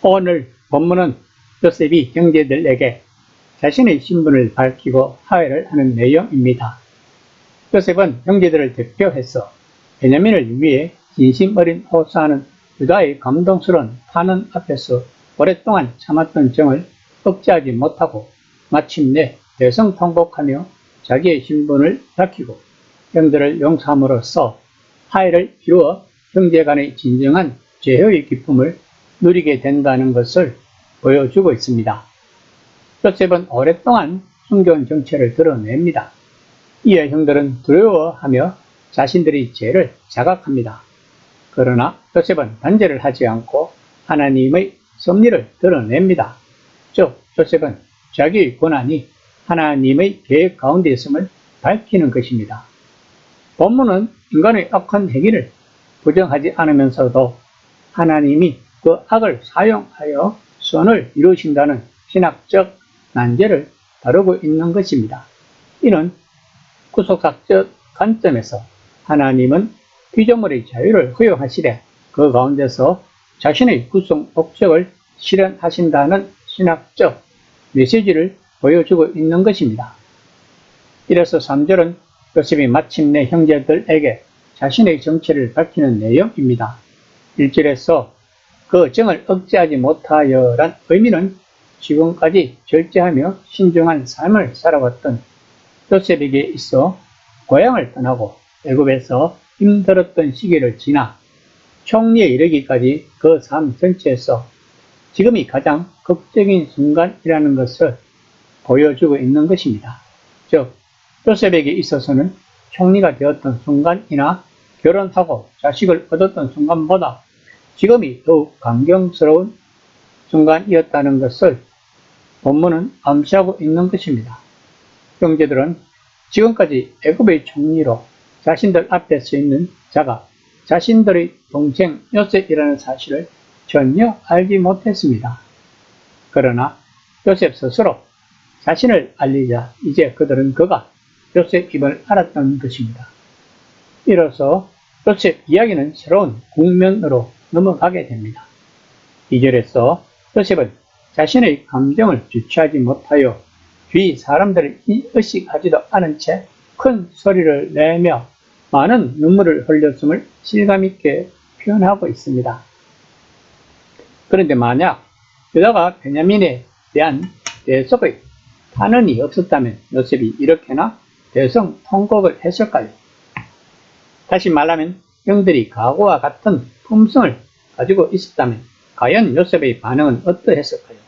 오늘 본문은 요셉이 형제들에게 자신의 신분을 밝히고 화해를 하는 내용입니다. 요셉은 형제들을 대표해서 베냐민을 위해 진심 어린 호소하는 유다의 감동스러운 탄원 앞에서 오랫동안 참았던 정을 억제하지 못하고 마침내 대성통곡하며 자기의 신분을 밝히고 형들을 용서함으로써 화해를 이루어 형제 간의 진정한 재회의 기쁨을 누리게 된다는 것을 보여주고 있습니다. 요셉은 오랫동안 숨겨온 정체를 드러냅니다. 이에 형들은 두려워하며 자신들의 죄를 자각합니다. 그러나 요셉은 단죄를 하지 않고 하나님의 섭리를 드러냅니다. 즉, 요셉은 자기의 고난이 하나님의 계획 가운데 있음을 밝히는 것입니다. 본문은 인간의 악한 행위를 부정하지 않으면서도 하나님이 그 악을 사용하여 선을 이루신다는 신학적 난제를 다루고 있는 것입니다. 이는 구속학적 관점에서 하나님은 피조물의 자유를 허용하시되 그 가운데서 자신의 구속 목적을 실현하신다는 신학적 메시지를 보여주고 있는 것입니다. 이래서 3절은 요셉이 마침내 형제들에게 자신의 정체를 밝히는 내용입니다. 1절에서 그 정을 억제하지 못하여란 의미는 지금까지 절제하며 신중한 삶을 살아왔던 요셉에게 있어 고향을 떠나고 애굽에서 힘들었던 시기를 지나 총리에 이르기까지 그 삶 전체에서 지금이 가장 극적인 순간이라는 것을 보여주고 있는 것입니다. 즉, 요셉에게 있어서는 총리가 되었던 순간이나 결혼하고 자식을 얻었던 순간보다 지금이 더욱 감격스러운 순간이었다는 것을 본문은 암시하고 있는 것입니다. 형제들은 지금까지 애굽의 총리로 자신들 앞에 서 있는 자가 자신들의 동생 요셉이라는 사실을 전혀 알지 못했습니다. 그러나 요셉 스스로 자신을 알리자 이제 그들은 그가 요셉임을 알았던 것입니다. 이로써 요셉 이야기는 새로운 국면으로 넘어가게 됩니다. 2절에서 요셉은 자신의 감정을 주체하지 못하여 주위 사람들을 의식하지도 않은 채 큰 소리를 내며 많은 눈물을 흘렸음을 실감있게 표현하고 있습니다. 그런데 만약 유다가 베냐민에 대한 대속의 탄원이 없었다면 요셉이 이렇게나 대성통곡을 했을까요? 다시 말하면 형들이 과거와 같은 품성을 가지고 있었다면 과연 요셉의 반응은 어떠했을까요?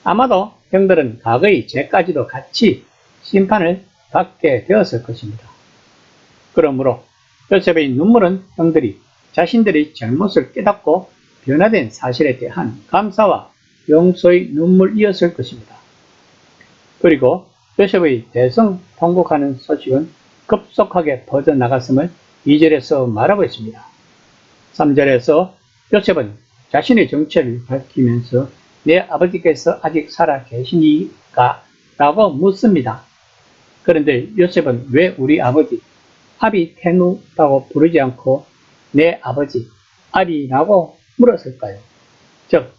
아마도 형들은 과거의 죄까지도 같이 심판을 받게 되었을 것입니다. 그러므로 요셉의 눈물은 형들이 자신들의 잘못을 깨닫고 변화된 사실에 대한 감사와 용서의 눈물이었을 것입니다. 그리고 요셉의 대성통곡하는 소식은 급속하게 퍼져나갔음을 2절에서 말하고 있습니다. 3절에서 요셉은 자신의 정체를 밝히면서 내 아버지께서 아직 살아 계시니까? 라고 묻습니다. 그런데 요셉은 왜 우리 아버지 아비테누라고 부르지 않고 내 아버지 아비라고 물었을까요? 즉,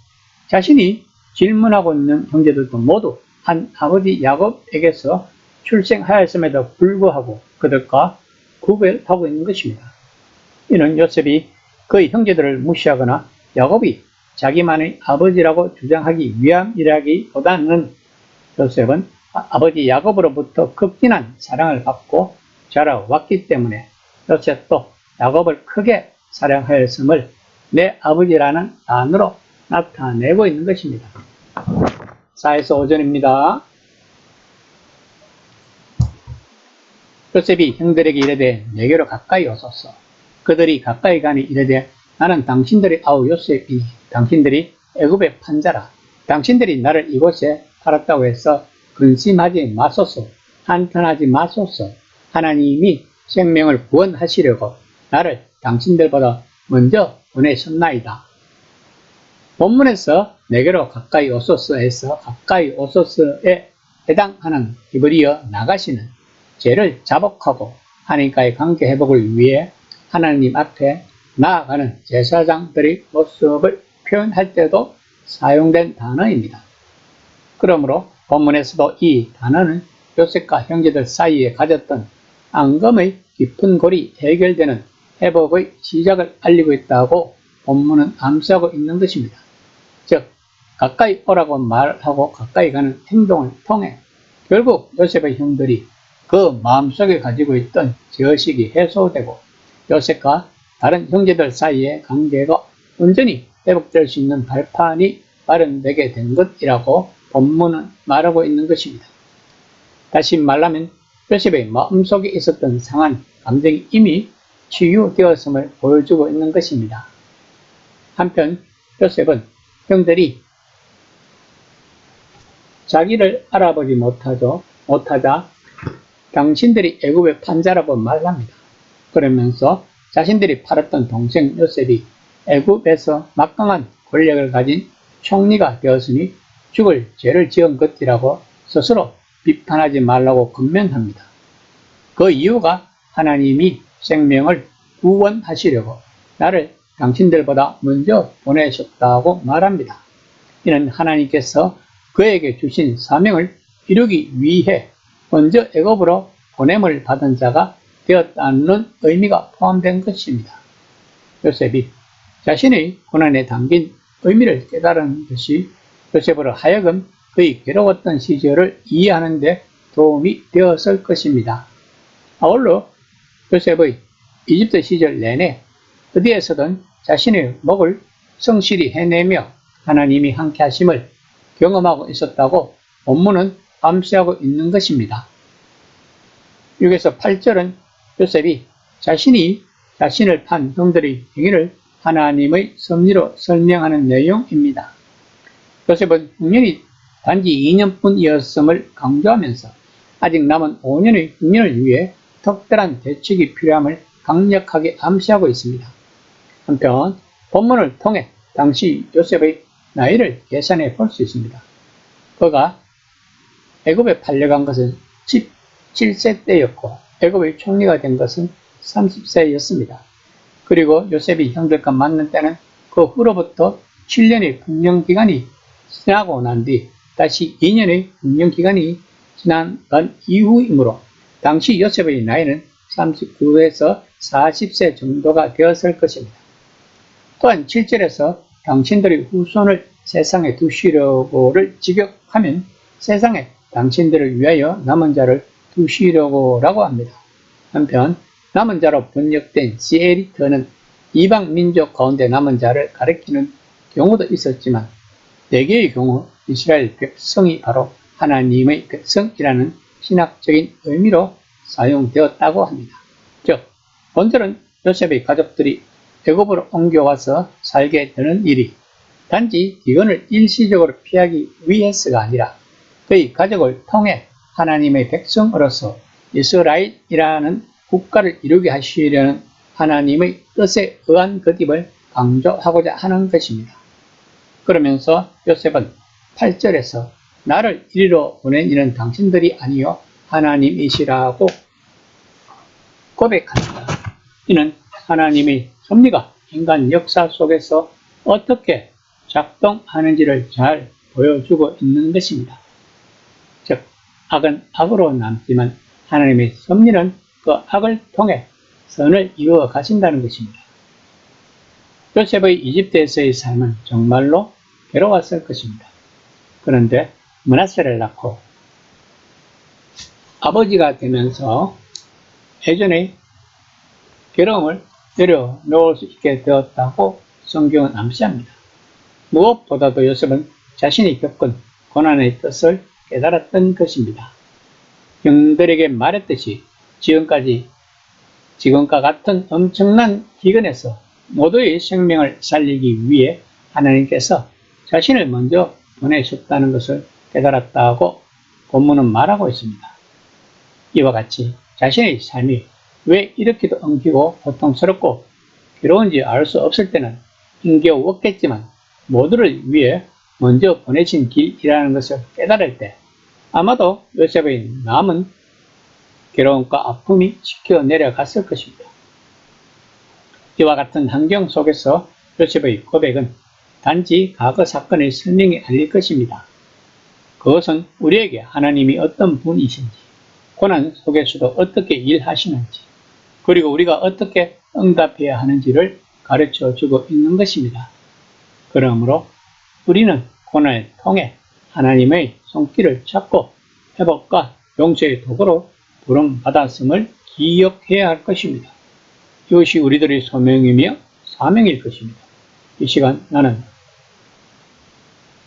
자신이 질문하고 있는 형제들도 모두 한 아버지 야곱에게서 출생하였음에도 불구하고 그들과 구별하고 있는 것입니다. 이는 요셉이 그의 형제들을 무시하거나 야곱이 자기만의 아버지라고 주장하기 위함이라기보다는 요셉은 아버지 야곱으로부터 극진한 사랑을 받고 자라왔기 때문에 요셉도 야곱을 크게 사랑하였음을 내 아버지라는 단어로 나타내고 있는 것입니다. 4에서 5절입니다. 요셉이 형들에게 이르되 내게로 가까이 오소서. 그들이 가까이 가니 이르되 나는 당신들의 아우 요셉이니 당신들이 애굽의 판자라. 당신들이 나를 이곳에 팔았다고 해서 근심하지 마소서. 한탄하지 마소서. 하나님이 생명을 구원하시려고 나를 당신들보다 먼저 보내셨나이다. 본문에서 내게로 가까이 오소서에서 가까이 오소서에 해당하는 히브리어 나가시는 죄를 자복하고 하나님과의 관계 회복을 위해 하나님 앞에 나아가는 제사장들의 모습을 표현할 때도 사용된 단어입니다. 그러므로 본문에서도 이 단어는 요셉과 형제들 사이에 가졌던 앙금의 깊은 골이 해결되는 회복의 시작을 알리고 있다고 본문은 암시하고 있는 것입니다. 즉 가까이 오라고 말하고 가까이 가는 행동을 통해 결국 요셉의 형들이 그 마음속에 가지고 있던 죄의식이 해소되고 요셉과 다른 형제들 사이의 관계가 온전히 회복될 수 있는 발판이 마련되게 된 것이라고 본문은 말하고 있는 것입니다. 다시 말하면 요셉의 마음속에 있었던 상한 감정이 이미 치유되었음을 보여주고 있는 것입니다. 한편 요셉은 형들이 자기를 알아보지 못하자 당신들이 애굽의 판자라고 말합니다. 그러면서 자신들이 팔았던 동생 요셉이 애굽에서 막강한 권력을 가진 총리가 되었으니 죽을 죄를 지은 것이라고 스스로 비판하지 말라고 권면합니다. 그 이유가 하나님이 생명을 구원하시려고 나를 당신들보다 먼저 보내셨다고 말합니다. 이는 하나님께서 그에게 주신 사명을 이루기 위해 먼저 애굽으로 보냄을 받은 자가 되었다는 의미가 포함된 것입니다. 요셉이 자신의 고난에 담긴 의미를 깨달은 것이 요셉으로 하여금 그의 괴로웠던 시절을 이해하는 데 도움이 되었을 것입니다. 아울러 요셉의 이집트 시절 내내 어디에서든 자신의 목을 성실히 해내며 하나님이 함께 하심을 경험하고 있었다고 본문은 암시하고 있는 것입니다. 6에서 8절은 요셉이 자신이 자신을 판 형들의 행위를 하나님의 섭리로 설명하는 내용입니다. 요셉은 흉년이 단지 2년뿐이었음을 강조하면서 아직 남은 5년의 흉년을 위해 특별한 대책이 필요함을 강력하게 암시하고 있습니다. 한편 본문을 통해 당시 요셉의 나이를 계산해 볼 수 있습니다. 그가 애굽에 팔려간 것은 17세 때였고 애굽의 총리가 된 것은 30세였습니다. 그리고 요셉이 형들과 만난 때는 그 후로부터 7년의 풍년기간이 지나고 난 뒤 다시 2년의 풍년기간이 지난 이후이므로 당시 요셉의 나이는 39에서 40세 정도가 되었을 것입니다. 또한 7절에서 당신들의 후손을 세상에 두시려고를 직역하면 세상에 당신들을 위하여 남은 자를 두시려고라고 합니다. 한편 남은 자로 번역된 시에리트는 이방 민족 가운데 남은 자를 가리키는 경우도 있었지만 대개의 경우 이스라엘 백성이 바로 하나님의 백성이라는 신학적인 의미로 사용되었다고 합니다. 즉 본절은 요셉의 가족들이 애굽으로 옮겨와서 살게 되는 일이 단지 기근을 일시적으로 피하기 위해서가 아니라 그의 가족을 통해 하나님의 백성으로서 이스라엘이라는 국가를 이루게 하시려는 하나님의 뜻에 의한 것임을 강조하고자 하는 것입니다. 그러면서 요셉은 8절에서 나를 이리로 보낸 이는 당신들이 아니요 하나님이시라고 고백합니다. 이는 하나님의 섭리가 인간 역사 속에서 어떻게 작동하는지를 잘 보여주고 있는 것입니다. 즉 악은 악으로 남지만 하나님의 섭리는 그 악을 통해 선을 이루어 가신다는 것입니다. 요셉의 이집트에서의 삶은 정말로 괴로웠을 것입니다. 그런데 므낫세를 낳고 아버지가 되면서 예전의 괴로움을 내려놓을 수 있게 되었다고 성경은 암시합니다. 무엇보다도 요셉은 자신이 겪은 고난의 뜻을 깨달았던 것입니다. 형들에게 말했듯이 지금과 같은 엄청난 기근에서 모두의 생명을 살리기 위해 하나님께서 자신을 먼저 보내셨다는 것을 깨달았다고 본문은 말하고 있습니다. 이와 같이 자신의 삶이 왜 이렇게도 엉키고 고통스럽고 괴로운지 알 수 없을 때는 힘겨웠겠지만 모두를 위해 먼저 보내신 길이라는 것을 깨달을 때 아마도 요셉의 남은 괴로움과 아픔이 지켜 내려갔을 것입니다. 이와 같은 환경 속에서 요셉의 고백은 단지 과거 사건의 설명이 아닐 것입니다. 그것은 우리에게 하나님이 어떤 분이신지, 고난 속에서도 어떻게 일하시는지, 그리고 우리가 어떻게 응답해야 하는지를 가르쳐 주고 있는 것입니다. 그러므로 우리는 고난을 통해 하나님의 손길을 잡고 회복과 용서의 도구로 부름받았음을 기억해야 할 것입니다. 이것이 우리들의 소명이며 사명일 것입니다. 이 시간 나는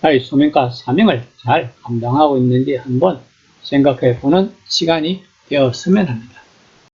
나의 소명과 사명을 잘 감당하고 있는지 한번 생각해 보는 시간이 되었으면 합니다.